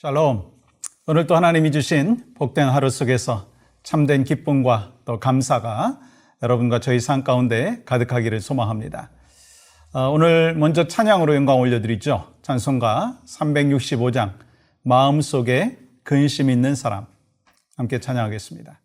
샬롬. 오늘 또 하나님이 주신 복된 하루 속에서 참된 기쁨과 또 감사가 여러분과 저희 삶 가운데 가득하기를 소망합니다. 오늘 먼저 찬양으로 영광 올려드리죠. 찬송가 365장 마음속에 근심 있는 사람, 함께 찬양하겠습니다.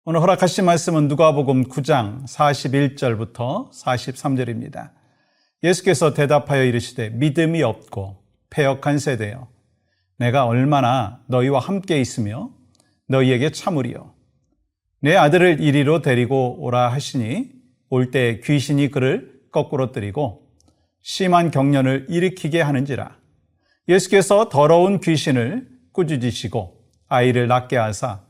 오늘 허락하신 말씀은 누가복음 9장 41절부터 43절입니다. 예수께서 대답하여 이르시되 믿음이 없고 패역한 세대여, 내가 얼마나 너희와 함께 있으며 너희에게 참으리요. 내 아들을 이리로 데리고 오라 하시니 올 때 귀신이 그를 거꾸로 뜨리고 심한 경련을 일으키게 하는지라. 예수께서 더러운 귀신을 꾸짖으시고 아이를 낳게 하사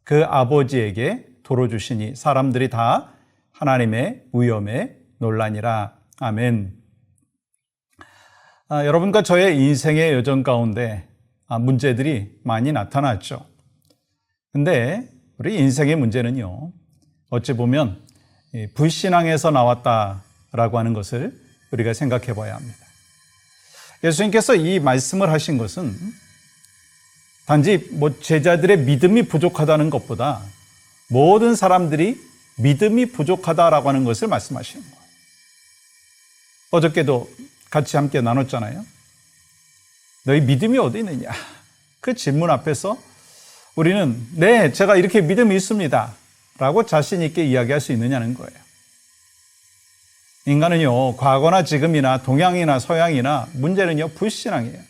그 아버지에게 도로 주시니 사람들이 다 하나님의 위엄에 놀라니라. 아멘. 여러분과 저의 인생의 여정 가운데 문제들이 많이 나타났죠. 근데 우리 인생의 문제는요, 어찌 보면 불신앙에서 나왔다라고 하는 것을 우리가 생각해 봐야 합니다. 예수님께서 이 말씀을 하신 것은 단지 제자들의 믿음이 부족하다는 것보다 모든 사람들이 믿음이 부족하다라고 하는 것을 말씀하시는 거예요. 어저께도 같이 함께 나눴잖아요. 너희 믿음이 어디 있느냐? 그 질문 앞에서 우리는 네, 제가 이렇게 믿음이 있습니다 라고 자신 있게 이야기할 수 있느냐는 거예요. 인간은요, 과거나 지금이나 동양이나 서양이나 문제는요, 불신앙이에요.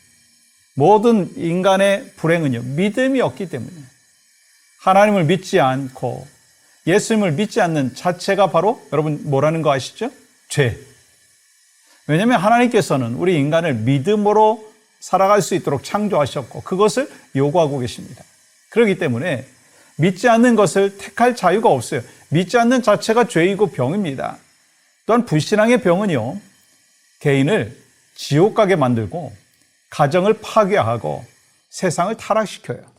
모든 인간의 불행은요, 믿음이 없기 때문에 하나님을 믿지 않고 예수님을 믿지 않는 자체가 바로 여러분 뭐라는 거 아시죠? 죄. 왜냐하면 하나님께서는 우리 인간을 믿음으로 살아갈 수 있도록 창조하셨고 그것을 요구하고 계십니다. 그렇기 때문에 믿지 않는 것을 택할 자유가 없어요. 믿지 않는 자체가 죄이고 병입니다. 또한 불신앙의 병은요, 개인을 지옥 가게 만들고 가정을 파괴하고 세상을 타락시켜요.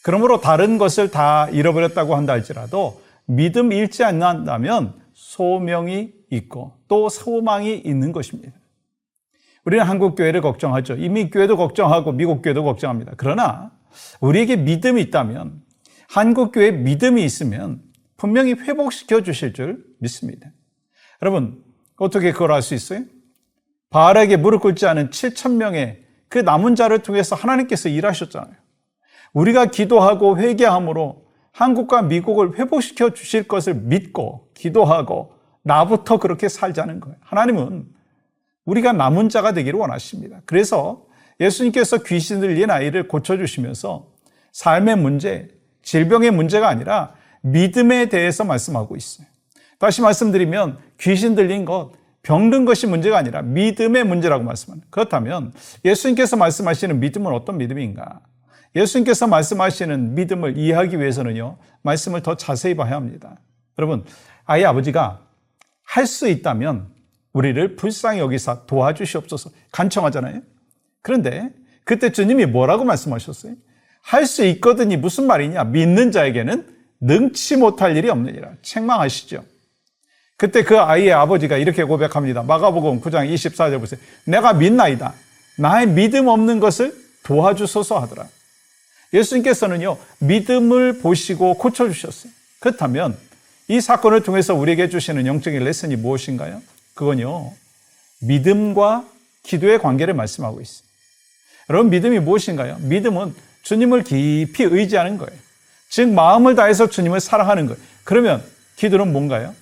그러므로 다른 것을 다 잃어버렸다고 한다 할지라도 믿음 잃지 않는다면 소명이 있고 또 소망이 있는 것입니다. 우리는 한국 교회를 걱정하죠. 이미 교회도 걱정하고 미국 교회도 걱정합니다. 그러나 우리에게 믿음이 있다면, 한국 교회에 믿음이 있으면 분명히 회복시켜 주실 줄 믿습니다. 여러분, 어떻게 그걸 알 수 있어요? 바알에게 무릎 꿇지 않은 7,000명의 그 남은 자를 통해서 하나님께서 일하셨잖아요. 우리가 기도하고 회개함으로 한국과 미국을 회복시켜 주실 것을 믿고 기도하고 나부터 그렇게 살자는 거예요. 하나님은 우리가 남은 자가 되기를 원하십니다. 그래서 예수님께서 귀신 들린 아이를 고쳐주시면서 삶의 문제, 질병의 문제가 아니라 믿음에 대해서 말씀하고 있어요. 다시 말씀드리면 귀신 들린 것, 병든 것이 문제가 아니라 믿음의 문제라고 말씀합니다. 그렇다면 예수님께서 말씀하시는 믿음은 어떤 믿음인가? 예수님께서 말씀하시는 믿음을 이해하기 위해서는요, 말씀을 더 자세히 봐야 합니다. 여러분, 아이 아버지가 할 수 있다면 우리를 불쌍히 여기사 도와주시옵소서 간청하잖아요. 그런데 그때 주님이 뭐라고 말씀하셨어요? 할 수 있거든이 무슨 말이냐? 믿는 자에게는 능치 못할 일이 없느니라. 책망하시죠. 그때 그 아이의 아버지가 이렇게 고백합니다. 마가복음 9장 24절 보세요. 내가 믿나이다. 나의 믿음 없는 것을 도와주소서 하더라. 예수님께서는요, 믿음을 보시고 고쳐주셨어요. 그렇다면 이 사건을 통해서 우리에게 주시는 영적인 레슨이 무엇인가요? 그건요, 믿음과 기도의 관계를 말씀하고 있어요. 여러분, 믿음이 무엇인가요? 믿음은 주님을 깊이 의지하는 거예요. 즉, 마음을 다해서 주님을 사랑하는 거예요. 그러면 기도는 뭔가요?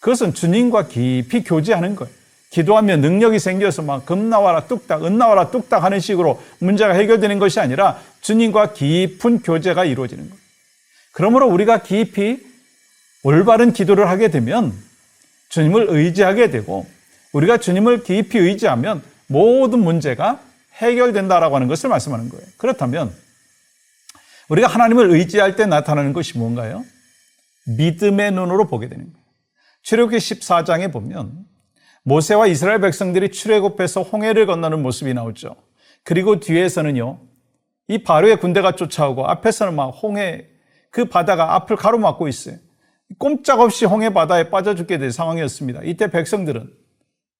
그것은 주님과 깊이 교제하는 거예요. 기도하면 능력이 생겨서 막 금 나와라 뚝딱, 은 나와라 뚝딱 하는 식으로 문제가 해결되는 것이 아니라 주님과 깊은 교제가 이루어지는 거예요. 그러므로 우리가 깊이 올바른 기도를 하게 되면 주님을 의지하게 되고, 우리가 주님을 깊이 의지하면 모든 문제가 해결된다라고 하는 것을 말씀하는 거예요. 그렇다면 우리가 하나님을 의지할 때 나타나는 것이 뭔가요? 믿음의 눈으로 보게 되는 거예요. 출애굽기 14장에 보면 모세와 이스라엘 백성들이 출애굽해서 홍해를 건너는 모습이 나오죠. 그리고 뒤에서는요, 이 바로의 군대가 쫓아오고 앞에서는 막 홍해 그 바다가 앞을 가로막고 있어요. 꼼짝없이 홍해 바다에 빠져 죽게 될 상황이었습니다. 이때 백성들은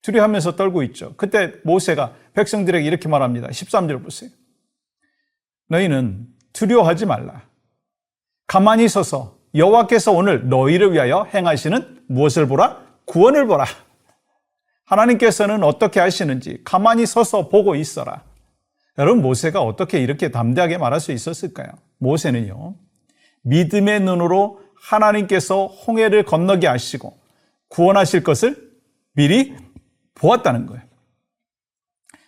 두려워하면서 떨고 있죠. 그때 모세가 백성들에게 이렇게 말합니다. 13절 보세요. 너희는 두려워하지 말라. 가만히 서서 여호와께서 오늘 너희를 위하여 행하시는 무엇을 보라? 구원을 보라. 하나님께서는 어떻게 하시는지 가만히 서서 보고 있어라. 여러분, 모세가 어떻게 이렇게 담대하게 말할 수 있었을까요? 모세는요, 믿음의 눈으로 하나님께서 홍해를 건너게 하시고 구원하실 것을 미리 보았다는 거예요.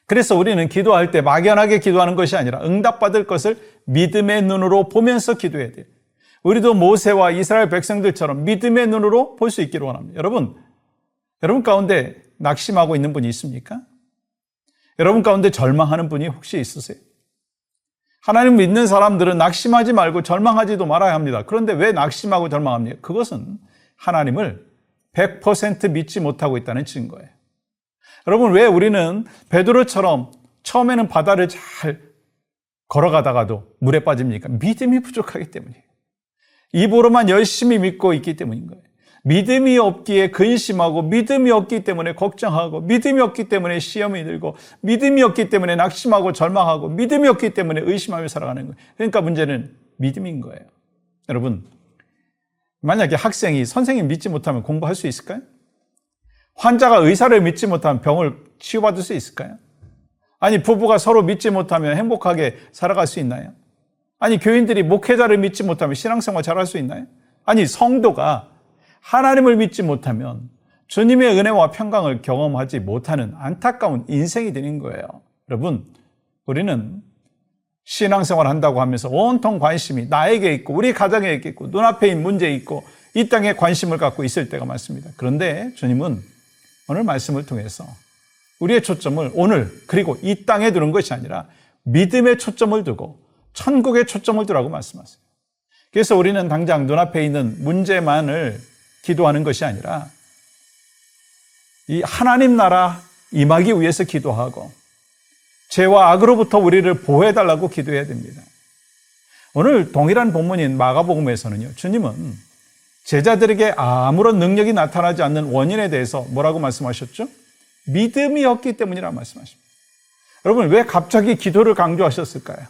그래서 우리는 기도할 때 막연하게 기도하는 것이 아니라 응답받을 것을 믿음의 눈으로 보면서 기도해야 돼요. 우리도 모세와 이스라엘 백성들처럼 믿음의 눈으로 볼 수 있기를 원합니다. 여러분 가운데 낙심하고 있는 분이 있습니까? 여러분 가운데 절망하는 분이 혹시 있으세요? 하나님 믿는 사람들은 낙심하지 말고 절망하지도 말아야 합니다. 그런데 왜 낙심하고 절망합니까? 그것은 하나님을 100% 믿지 못하고 있다는 증거예요. 여러분, 왜 우리는 베드로처럼 처음에는 바다를 잘 걸어가다가도 물에 빠집니까? 믿음이 부족하기 때문이에요. 입으로만 열심히 믿고 있기 때문인 거예요. 믿음이 없기에 근심하고, 믿음이 없기 때문에 걱정하고, 믿음이 없기 때문에 시험이 들고, 믿음이 없기 때문에 낙심하고 절망하고, 믿음이 없기 때문에 의심하며 살아가는 거예요. 그러니까 문제는 믿음인 거예요. 여러분, 만약에 학생이 선생님 믿지 못하면 공부할 수 있을까요? 환자가 의사를 믿지 못하면 병을 치유받을 수 있을까요? 아니, 부부가 서로 믿지 못하면 행복하게 살아갈 수 있나요? 아니, 교인들이 목회자를 믿지 못하면 신앙생활 잘할 수 있나요? 아니, 성도가 하나님을 믿지 못하면 주님의 은혜와 평강을 경험하지 못하는 안타까운 인생이 되는 거예요. 여러분, 우리는 신앙생활 한다고 하면서 온통 관심이 나에게 있고 우리 가정에 있고 눈앞에 있는 문제에 있고 이 땅에 관심을 갖고 있을 때가 많습니다. 그런데 주님은 오늘 말씀을 통해서 우리의 초점을 오늘 그리고 이 땅에 두는 것이 아니라 믿음의 초점을 두고 천국의 초점을 두라고 말씀하세요. 그래서 우리는 당장 눈앞에 있는 문제만을 기도하는 것이 아니라 이 하나님 나라 임하기 위해서 기도하고 죄와 악으로부터 우리를 보호해달라고 기도해야 됩니다. 오늘 동일한 본문인 마가복음에서는요, 주님은 제자들에게 아무런 능력이 나타나지 않는 원인에 대해서 뭐라고 말씀하셨죠? 믿음이 없기 때문이라고 말씀하십니다. 여러분, 왜 갑자기 기도를 강조하셨을까요?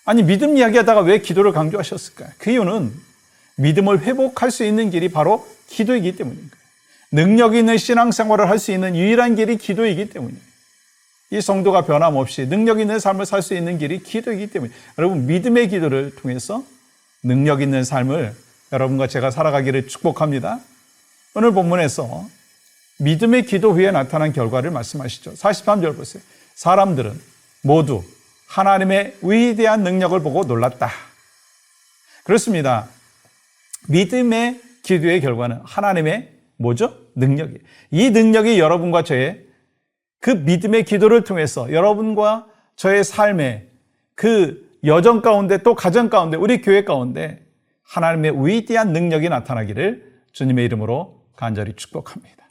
아니, 믿음 이야기하다가 왜 기도를 강조하셨을까요? 그 이유는 믿음을 회복할 수 있는 길이 바로 기도이기 때문인 거예요. 능력 있는 신앙생활을 할 수 있는 유일한 길이 기도이기 때문이에요. 이 성도가 변함없이 능력 있는 삶을 살 수 있는 길이 기도이기 때문에 여러분, 믿음의 기도를 통해서 능력 있는 삶을 여러분과 제가 살아가기를 축복합니다. 오늘 본문에서 믿음의 기도 후에 나타난 결과를 말씀하시죠. 43절 보세요. 사람들은 모두 하나님의 위대한 능력을 보고 놀랐다. 그렇습니다. 믿음의 기도의 결과는 하나님의 뭐죠? 능력이에요. 이 능력이 여러분과 저의 그 믿음의 기도를 통해서 여러분과 저의 삶의 그 여정 가운데 또 가정 가운데 우리 교회 가운데 하나님의 위대한 능력이 나타나기를 주님의 이름으로 간절히 축복합니다.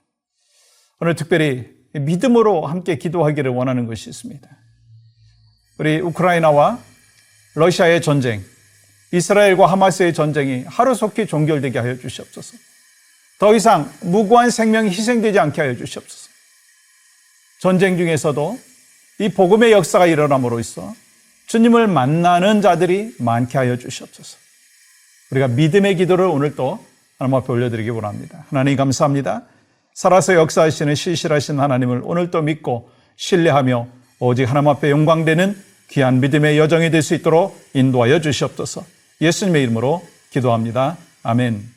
오늘 특별히 믿음으로 함께 기도하기를 원하는 것이 있습니다. 우리 우크라이나와 러시아의 전쟁, 이스라엘과 하마스의 전쟁이 하루속히 종결되게 하여 주시옵소서. 더 이상 무고한 생명이 희생되지 않게 하여 주시옵소서. 전쟁 중에서도 이 복음의 역사가 일어남으로 있어 주님을 만나는 자들이 많게 하여 주시옵소서. 우리가 믿음의 기도를 오늘 또 하나님 앞에 올려드리기 원합니다. 하나님 감사합니다. 살아서 역사하시는 신실하신 하나님을 오늘 또 믿고 신뢰하며 오직 하나님 앞에 영광되는 귀한 믿음의 여정이 될 수 있도록 인도하여 주시옵소서. 예수님의 이름으로 기도합니다. 아멘.